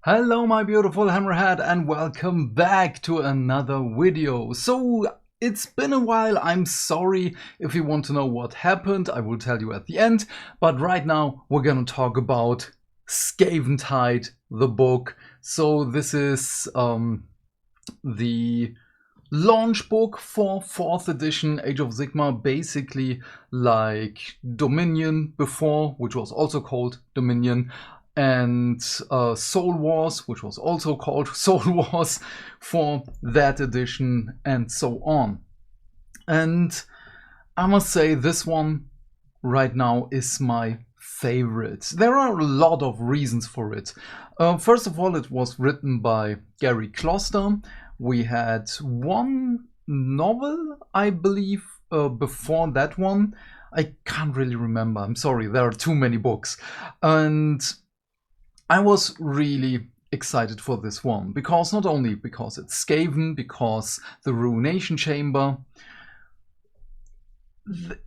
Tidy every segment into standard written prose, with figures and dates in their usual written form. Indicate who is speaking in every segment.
Speaker 1: Hello my beautiful Hammerhead and welcome back to another video. So it's been a while, I'm sorry. If you want to know what happened, I will tell you at the end. But right now we're gonna talk about Skaventide, the book. So this is the launch book for 4th edition Age of Sigmar, basically like Dominion before, which was also called Dominion, and Soul Wars, which was also called Soul Wars for that edition, and so on. And I must say this one right now is my favorite. There are a lot of reasons for it. First of all, it was written by Gary Kloster. We had one novel, I believe, before that one. I can't really remember. I'm sorry, there are too many books. And I was really excited for this one, because not only because it's Skaven, because the Ruination Chamber.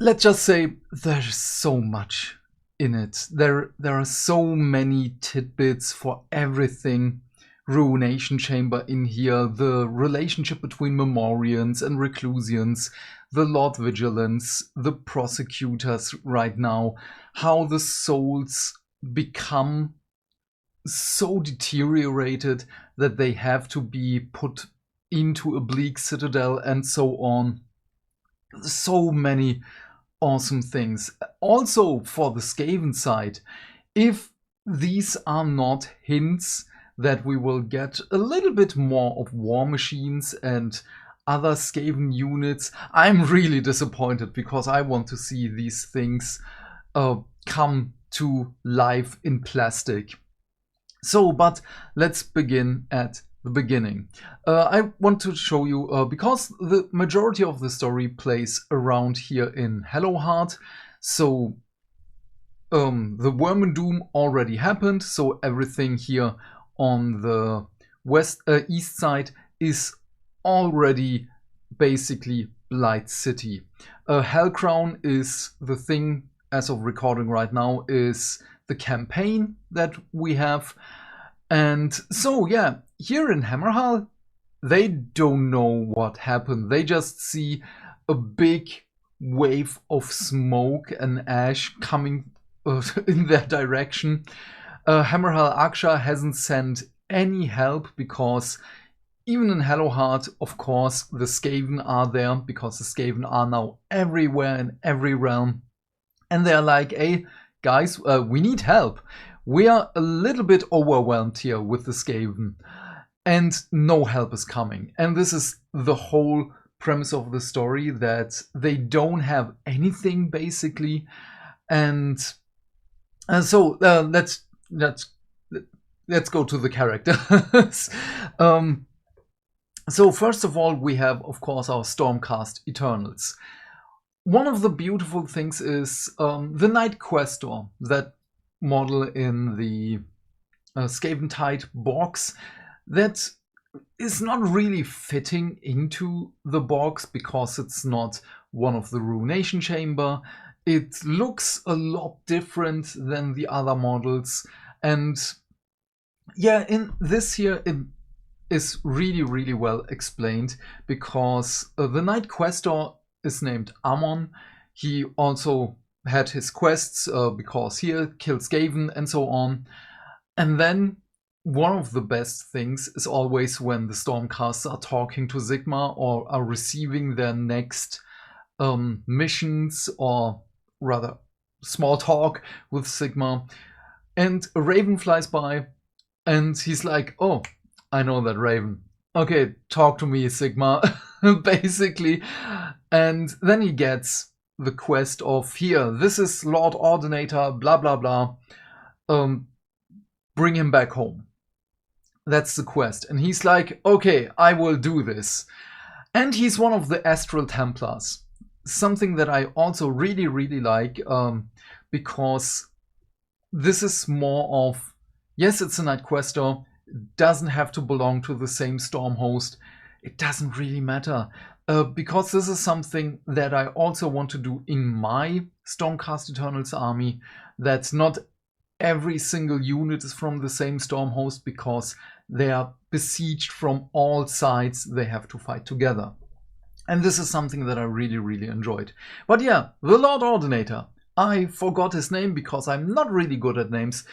Speaker 1: Let's just say there's so much in it. There are so many tidbits for everything Ruination Chamber in here. The relationship between Memorians and Reclusians, the Lord Vigilance, the Prosecutors right now, how the souls become so deteriorated that they have to be put into a bleak citadel and so on. So many awesome things. Also for the Skaven side, if these are not hints that we will get a little bit more of war machines and other Skaven units, I'm really disappointed, because I want to see these things come to life in plastic. So, but let's begin at the beginning. I want to show you, because the majority of the story plays around here in Hallowheart, so the Vermindoom already happened, so everything here on the east side is already basically Blight City. Hellcrown is the thing, as of recording right now, is the campaign that we have. And so yeah, here in Hammerhall, they don't know what happened. They just see a big wave of smoke and ash coming in their direction. Hammerhall Aksha hasn't sent any help, because even in Hallowheart, of course, the Skaven are there, because the Skaven are now everywhere in every realm. And they're like, hey, guys, we need help. We are a little bit overwhelmed here with the Skaven, and no help is coming. And this is the whole premise of the story, that they don't have anything, basically. And so let's go to the characters. So first of all, we have, of course, our Stormcast Eternals. One of the beautiful things is the Night Questor, that model in the Skaventide box, that is not really fitting into the box, because it's not one of the Ruination Chamber. It looks a lot different than the other models, and yeah, in this here it is really, really well explained, because the Night Questor is named Ammon. He also had his quests, because he killed Skaven and so on. And then one of the best things is always when the Stormcasters are talking to Sigmar, or are receiving their next missions, or rather small talk with Sigmar. And a raven flies by, and he's like, oh, I know that raven. Okay, talk to me, Sigmar, basically. And then he gets the quest of, here, this is Lord Ordinator, blah, blah, blah. Bring him back home. That's the quest. And he's like, okay, I will do this. And he's one of the Astral Templars. Something that I also really, really like, because this is more of, yes, it's a Night Questor, doesn't have to belong to the same storm host. It doesn't really matter. Because this is something that I also want to do in my Stormcast Eternals army, that's not every single unit is from the same storm host because they are besieged from all sides. They have to fight together. And this is something that I really, really enjoyed. But yeah, the Lord Ordinator. I forgot his name because I'm not really good at names.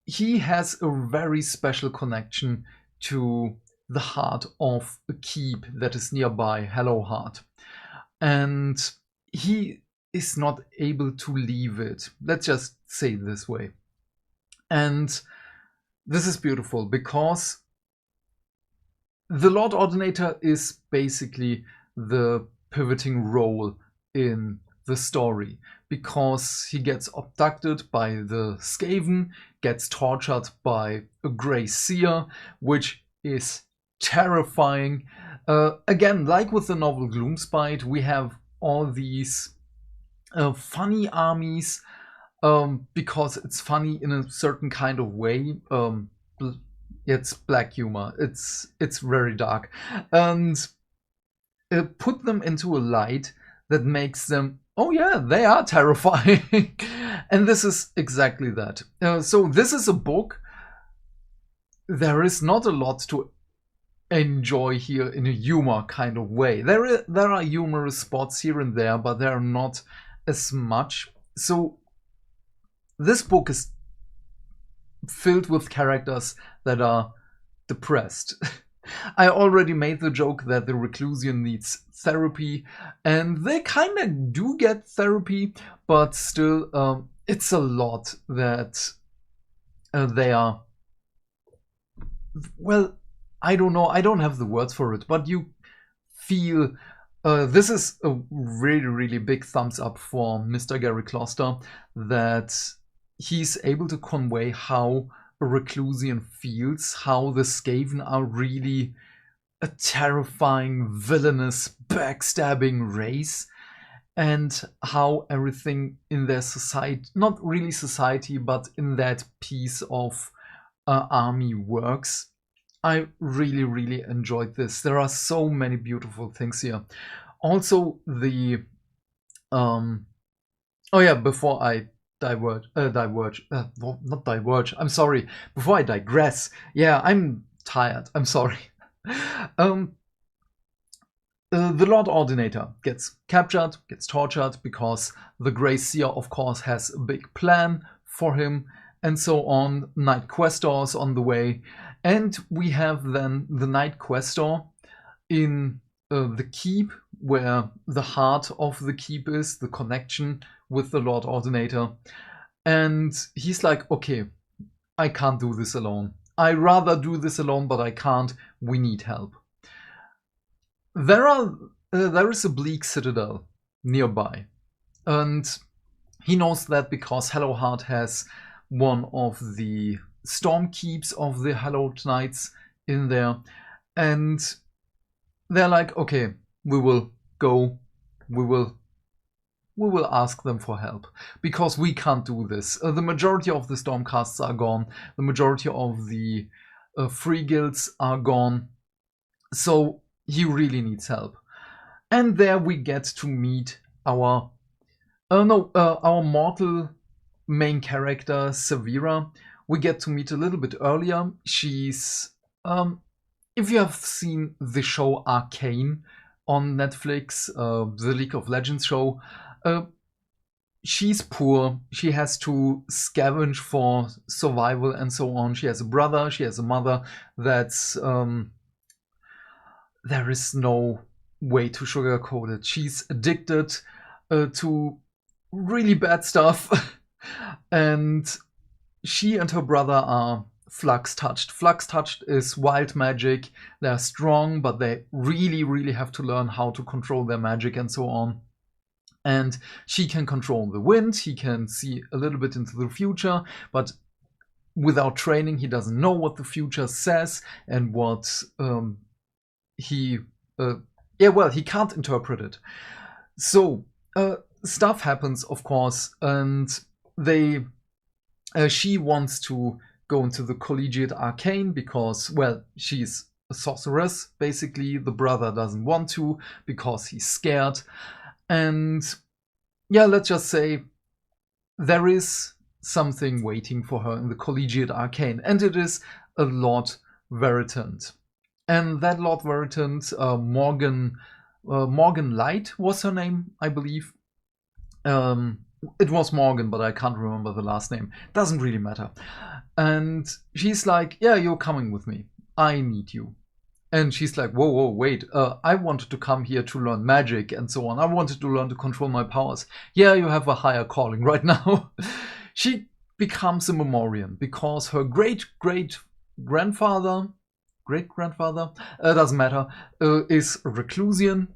Speaker 1: He has a very special connection to the heart of a keep that is nearby, Hello Heart. And he is not able to leave it. Let's just say it this way. And this is beautiful because the Lord Ordinator is basically the pivoting role in the story, because he gets abducted by the Skaven, gets tortured by a Grey Seer, which is terrifying. Again, like with the novel Gloomspite, we have all these funny armies, because it's funny in a certain kind of way. It's black humor. It's very dark, and put them into a light that makes them, oh yeah, they are terrifying. And this is exactly that. So this is a book. There is not a lot to enjoy here in a humor kind of way. There are humorous spots here and there, but there are not as much. So this book is filled with characters that are depressed. I already made the joke that the Reclusian needs therapy, and they kind of do get therapy, but still, it's a lot that they are. Well, I don't know, I don't have the words for it, but you feel. This is a really, really big thumbs up for Mr. Gary Kloster, that he's able to convey how a Reclusian feels, how the Skaven are really a terrifying, villainous, backstabbing race, and how everything in their society, not really society, but in that piece of army works. I really, really enjoyed this. There are so many beautiful things here. Also, the oh yeah, before I not diverge. I'm sorry. Before I digress, yeah, I'm tired. I'm sorry. The Lord Ordinator gets captured, gets tortured, because the Grey Seer, of course, has a big plan for him, and so on. Knight Questors on the way, and we have then the Knight Questor in the keep, where the heart of the keep is, the connection with the Lord Ordinator. And he's like, okay, I can't do this alone. I rather do this alone, but I can't. We need help. There is a bleak citadel nearby, and he knows that because Hello Heart has one of the storm keeps of the Hallowed Knights in there, and they're like, okay, we will go, we will ask them for help, because we can't do this. The majority of the Stormcasts are gone, the majority of the free guilds are gone, so he really needs help. And there we get to meet our mortal main character, Severa. We get to meet a little bit earlier. She's if you have seen the show Arcane on Netflix, the League of Legends show, she's poor. She has to scavenge for survival and so on. She has a brother, she has a mother. That's there is no way to sugarcoat it. She's addicted to really bad stuff. And she and her brother are Flux Touched. Flux Touched is wild magic. They're strong, but they really, really have to learn how to control their magic and so on. And she can control the wind. He can see a little bit into the future, but without training, he doesn't know what the future says and what he can't interpret it. So stuff happens, of course, and she wants to go into the Collegiate Arcane because, well, she's a sorceress, basically. The brother doesn't want to because he's scared. And yeah, let's just say there is something waiting for her in the Collegiate Arcane, and it is a Lord Veritant. And that Lord Veritant, Morgan Light was her name, I believe. It was Morgan, but I can't remember the last name. Doesn't really matter. And she's like, yeah, you're coming with me. I need you. And she's like, whoa, wait, I wanted to come here to learn magic and so on. I wanted to learn to control my powers. Yeah, you have a higher calling right now. She becomes a Memorian because her great-grandfather, doesn't matter, is a Reclusian.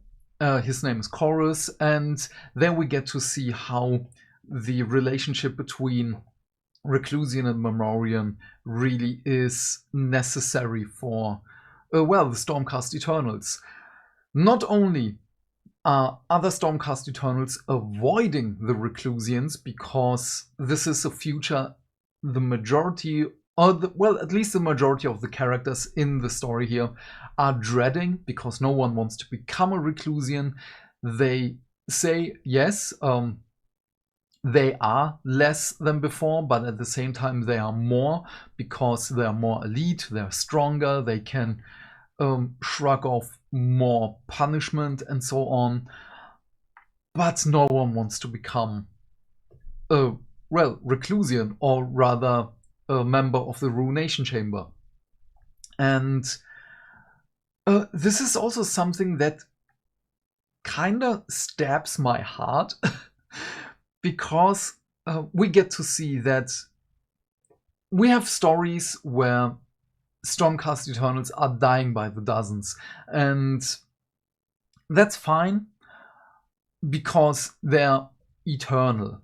Speaker 1: His name is Chorus. And then we get to see how the relationship between Reclusian and Memorian really is necessary for well, the Stormcast Eternals. Not only are other Stormcast Eternals avoiding the Reclusians because this is a future the majority, well, at least the majority of the characters in the story here are dreading because no one wants to become a Reclusian. They say, yes, they are less than before, but at the same time they are more because they are more elite, they're stronger, they can shrug off more punishment and so on. But no one wants to become a, well, Reclusian, or rather a member of the Ruination Chamber. And this is also something that kind of stabs my heart because we get to see that we have stories where Stormcast Eternals are dying by the dozens, and that's fine because they're eternal.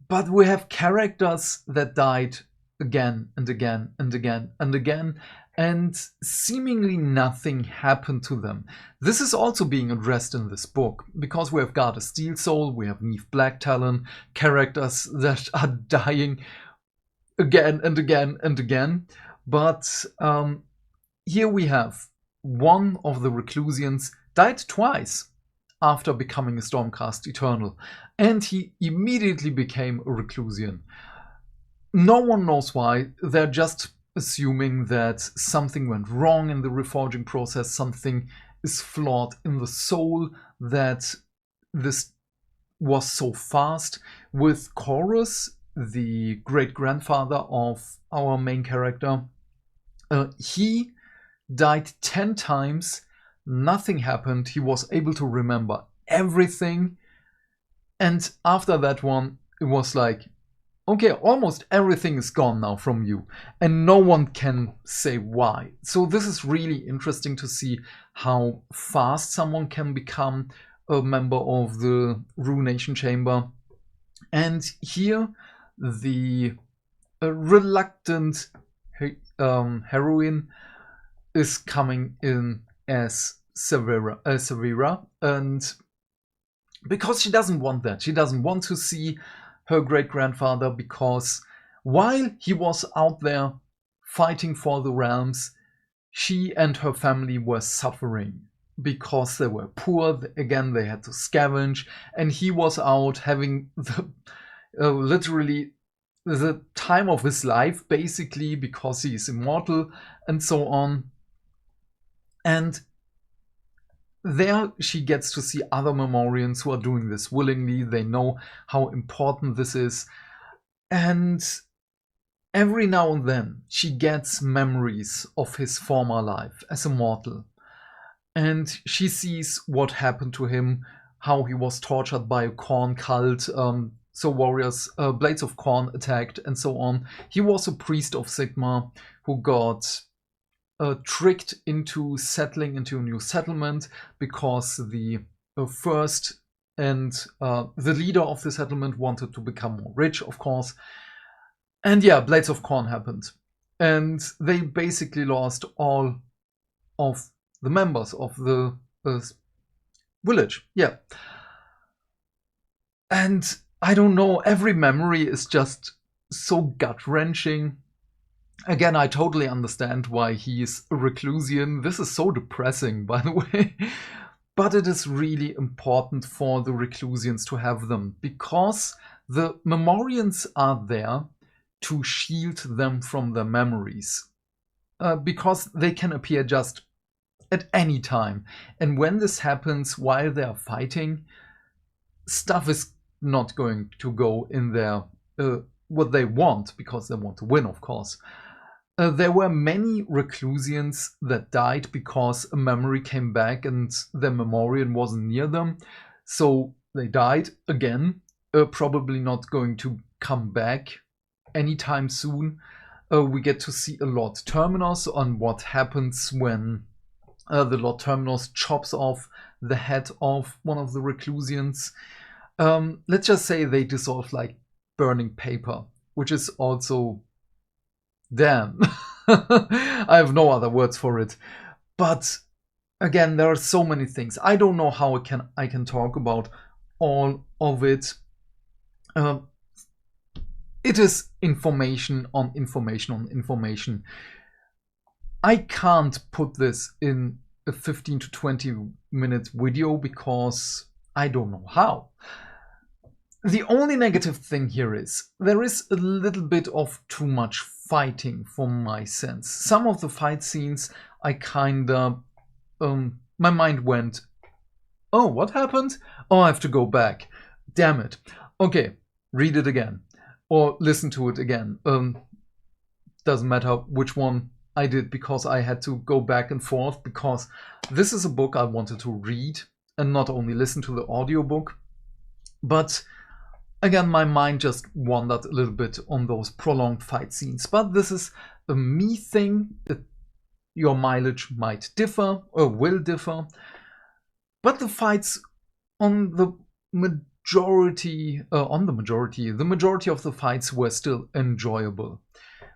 Speaker 1: But we have characters that died again and again and again and again, and seemingly nothing happened to them. This is also being addressed in this book, because we have got a Steel Soul, we have Neve Blacktalon, characters that are dying again and again and again. But here we have one of the Reclusians died twice after becoming a Stormcast Eternal, and he immediately became a Reclusian. No one knows why. They're just assuming that something went wrong in the reforging process, something is flawed in the soul, that this was so fast. With Chorus, the great-grandfather of our main character, he died 10 times, nothing happened, he was able to remember everything, and after that one, it was like, okay, almost everything is gone now from you, and no one can say why. So this is really interesting to see how fast someone can become a member of the Ruination Chamber. And here, the reluctant heroine is coming in as Severa, and because she doesn't want that, she doesn't want to see her great-grandfather, because while he was out there fighting for the realms, she and her family were suffering because they were poor. Again, they had to scavenge, and he was out having the literally the time of his life, basically, because he is immortal and so on. And there she gets to see other Memorians who are doing this willingly. They know how important this is. And every now and then she gets memories of his former life as a mortal. And she sees what happened to him, how he was tortured by a Khorne cult, so warriors, Blades of Khorne attacked and so on. He was a priest of Sigmar who got tricked into settling into a new settlement because the first and the leader of the settlement wanted to become more rich, of course. And yeah, Blades of Khorne happened. And they basically lost all of the members of the village. Yeah. And I don't know, every memory is just so gut-wrenching. Again, I totally understand why he's a Reclusian. This is so depressing, by the way. But it is really important for the Reclusians to have them, because The Memorians are there to shield them from their memories, because they can appear just at any time. And when this happens while they are fighting, stuff is not going to go in their what they want, because they want to win, of course. There were many reclusians that died because a memory came back and the Memorian wasn't near them. So they died again, probably not going to come back anytime soon. We get to see a Lord Terminus on what happens when the Lord Terminus chops off the head of one of the reclusians. Let's just say they dissolve like burning paper, which is also... damn. I have no other words for it. But again, there are so many things. I don't know how I can talk about all of it. It is information on information on information. I can't put this in a 15 to 20 minute video because I don't know how. The only negative thing here is there is a little bit of too much fighting for my sense. Some of the fight scenes I kinda... my mind went, oh, what happened? Oh, I have to go back. Damn it. Okay, read it again. Or listen to it again. Doesn't matter which one I did, because I had to go back and forth, because this is a book I wanted to read and not only listen to the audiobook. But again, my mind just wandered a little bit on those prolonged fight scenes. But this is a me thing. Your mileage might differ or will differ. But the fights on the majority of the fights were still enjoyable.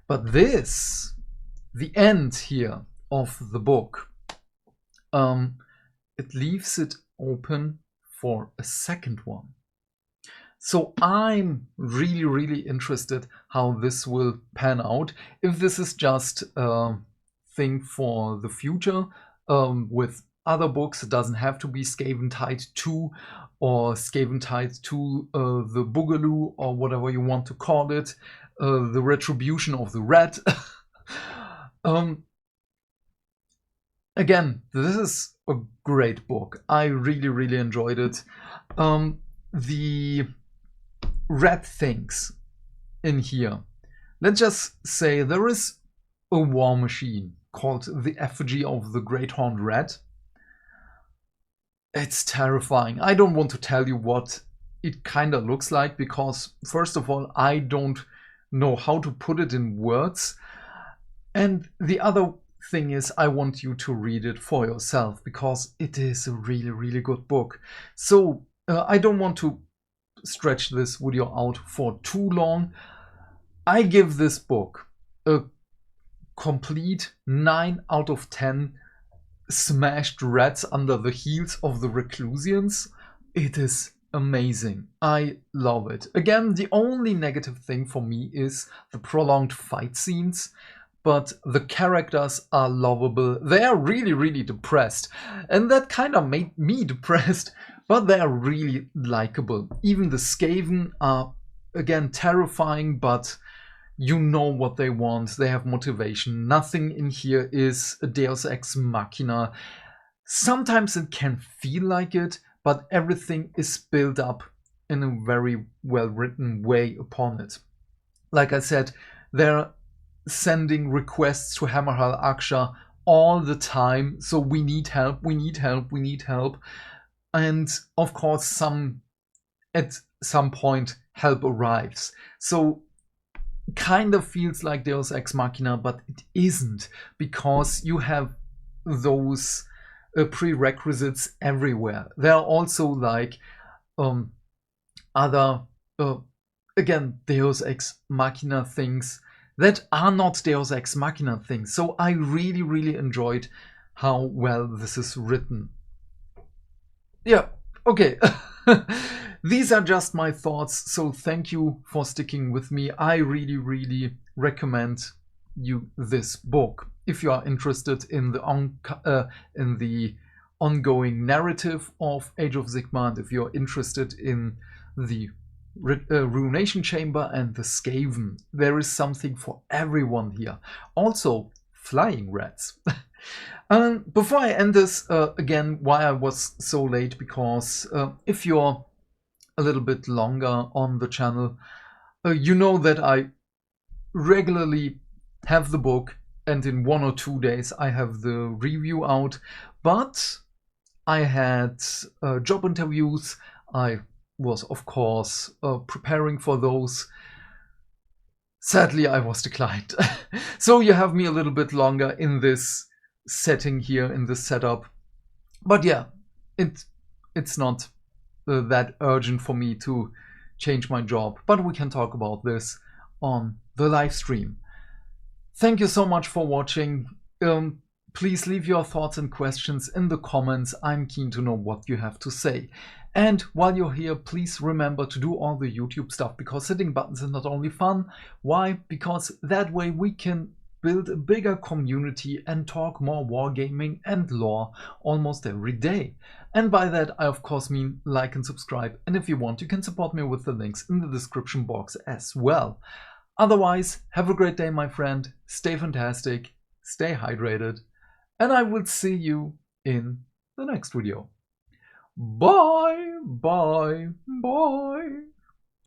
Speaker 1: But this, the end here of the book, it leaves it open for a second one. So I'm really, really interested how this will pan out. If this is just a thing for the future with other books, it doesn't have to be Skaventide 2 or Skaventide 2 the Boogaloo, or whatever you want to call it, the Retribution of the Red. Again, this is a great book. I really, really enjoyed it. The red things in here. Let's just say there is a war machine called the Effigy of the Great Horned Rat. It's terrifying. I don't want to tell you what it kind of looks like, because first of all, I don't know how to put it in words. And the other thing is, I want you to read it for yourself, because it is a really, really good book. So I don't want to stretch this video out for too long. I give this book a complete 9 out of 10 smashed rats under the heels of the reclusians. It is amazing. I love it. Again, the only negative thing for me is the prolonged fight scenes, but the characters are lovable. They are really, really depressed, and that kind of made me depressed, but they are really likable. Even the Skaven are, again, terrifying, but you know what they want. They have motivation. Nothing in here is a Deus Ex Machina. Sometimes it can feel like it, but everything is built up in a very well-written way upon it. Like I said, they're sending requests to Hammerhal Aksha all the time. So we need help, we need help, we need help. And of course, at some point, help arrives. So kind of feels like Deus Ex Machina, but it isn't, because you have those prerequisites everywhere. There are also like other, again, Deus Ex Machina things that are not Deus Ex Machina things. So I really, really enjoyed how well this is written. Yeah, okay. These are just my thoughts, so thank you for sticking with me. I really, really recommend you this book. If you are interested in the ongoing narrative of Age of Sigmar, and if you're interested in the Ruination Chamber and the Skaven. There is something for everyone here. Also, flying rats. Before I end this, again, why I was so late, because if you're a little bit longer on the channel, you know that I regularly have the book, and in 1 or 2 days I have the review out. But I had job interviews. I was, of course, preparing for those. Sadly, I was declined. So you have me a little bit longer in this setting here, in this setup. But yeah, it's not that urgent for me to change my job. But we can talk about this on the live stream. Thank you so much for watching. Please leave your thoughts and questions in the comments. I'm keen to know what you have to say. And while you're here, please remember to do all the YouTube stuff, because hitting buttons is not only fun. Why? Because that way we can build a bigger community and talk more wargaming and lore almost every day. And by that I of course mean like and subscribe, and if you want you can support me with the links in the description box as well. Otherwise, have a great day, my friend, stay fantastic, stay hydrated, and I will see you in the next video. Bye, bye, bye.